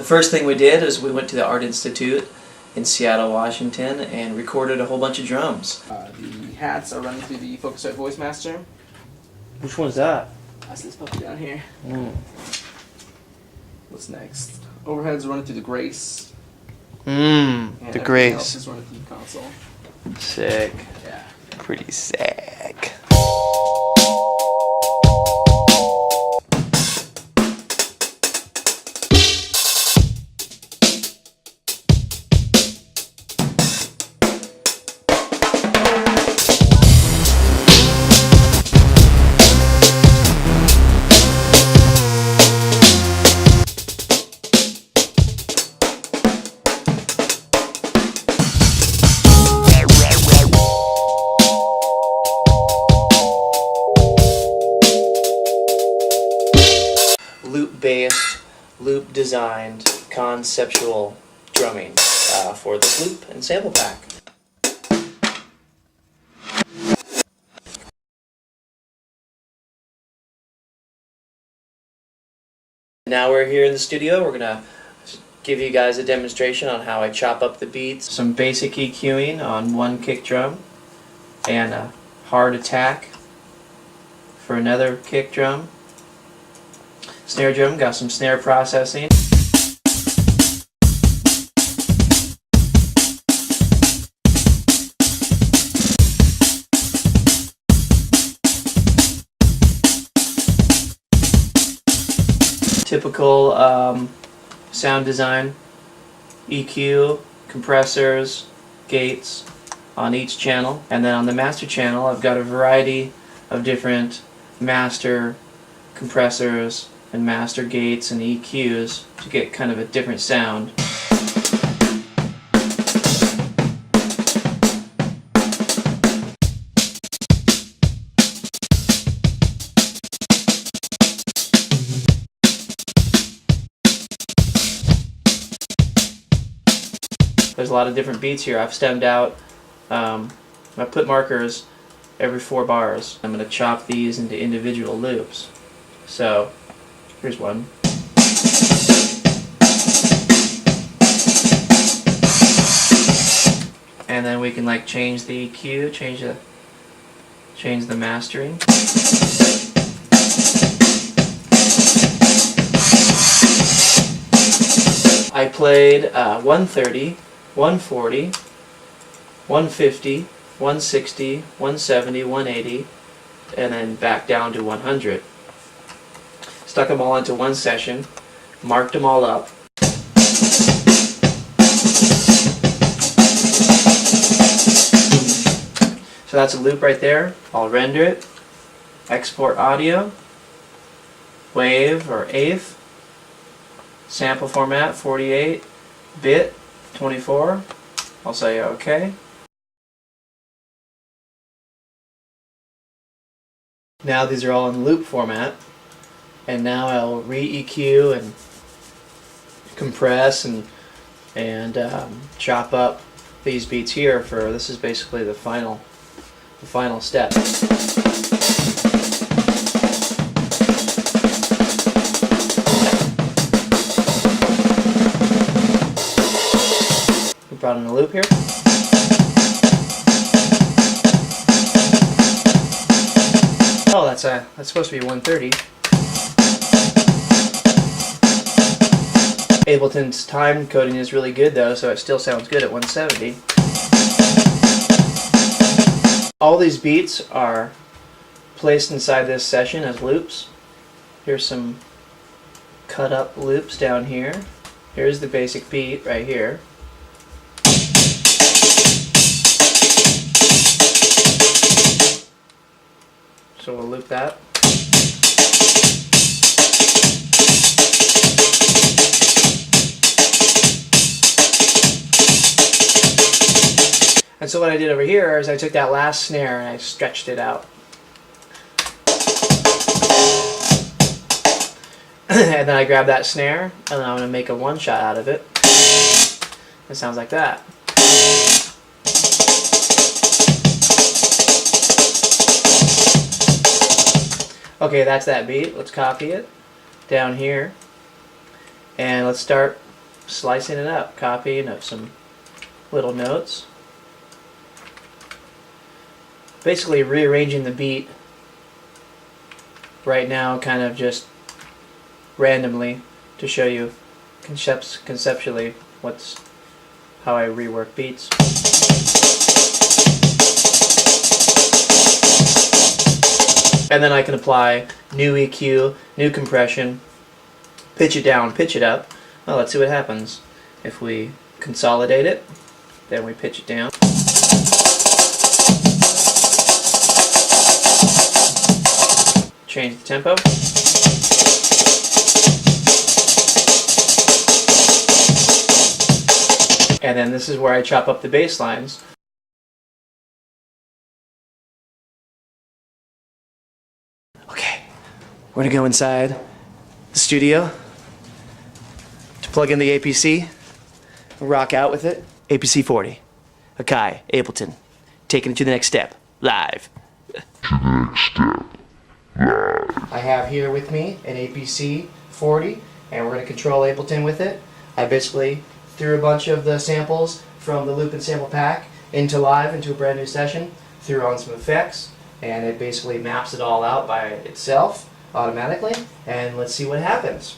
The first thing we did is we went to the Art Institute in Seattle, Washington, and recorded a whole bunch of drums. The hats are running through the Focusrite Voice Master. Which one's that? That's this puppy down here. What's next? Overheads are running through the Grace. The Grace. Else is running through the console. Sick. Yeah. Pretty sick. Loop-based, loop-designed, conceptual drumming for this loop and sample pack. Now we're here in the studio. We're going to give you guys a demonstration on how I chop up the beats. Some basic EQing on one kick drum and a hard attack for another kick drum. Snare drum, got some snare processing. Typical sound design, EQ, compressors, gates on each channel. And then on the master channel I've got a variety of different master compressors and master gates and EQs to get kind of a different sound. There's a lot of different beats here. I've stemmed out, I put markers every 4 bars. I'm going to chop these into individual loops. So here's one. And then we can like change the EQ, change the mastering. I played 130, 140, 150, 160, 170, 180, and then back down to 100. Stuck them all into one session, marked them all up. So that's a loop right there. I'll render it, export audio, wave or AIF, sample format 48, bit 24. I'll say OK. Now these are all in loop format. And now I'll re-EQ and compress and chop up these beats here for this is basically the final step. We brought in a loop here. Oh, that's supposed to be 130. Ableton's time coding is really good though, so it still sounds good at 170. All these beats are placed inside this session as loops. Here's some cut up loops down here. Here's the basic beat right here. So we'll loop that. And so what I did over here is I took that last snare and I stretched it out. And then I grabbed that snare and then I'm going to make a one shot out of it. It sounds like that. Okay, that's that beat. Let's copy it down here. And let's start slicing it up, copying of some little notes. Basically rearranging the beat right now, kind of just randomly, to show you conceptually how I rework beats. And then I can apply new EQ, new compression, pitch it down, pitch it up. Well, let's see what happens. If we consolidate it, then we pitch it down. Change the tempo. And then this is where I chop up the bass lines. Okay, we're gonna go inside the studio to plug in the APC, rock out with it. APC 40, Akai, Ableton, taking it to the next step, live. I have here with me an APC 40, and we're going to control Ableton with it. I basically threw a bunch of the samples from the loop and sample pack into live, into a brand new session, threw on some effects, and it basically maps it all out by itself automatically, and let's see what happens.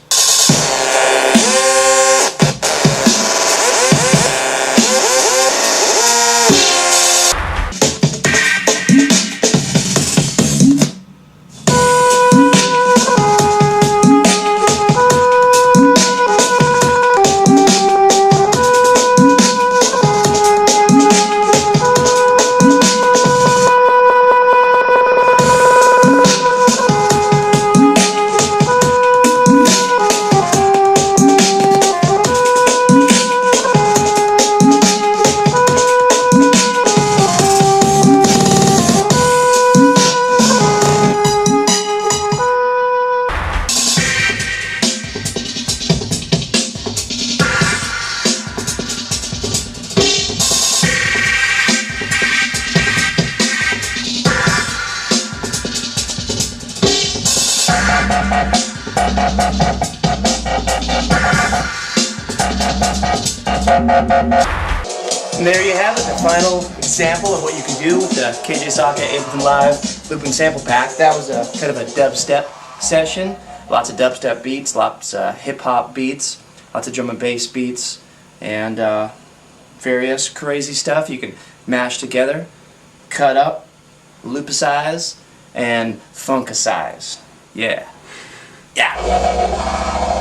And there you have it, the final example of what you can do with the kj-sawka Ableton Live looping sample pack. That was a kind of a dubstep session. Lots of dubstep beats, lots of hip-hop beats, lots of drum and bass beats, and various crazy stuff you can mash together, cut up, loopicize, and funkicize. Yeah. Yeah!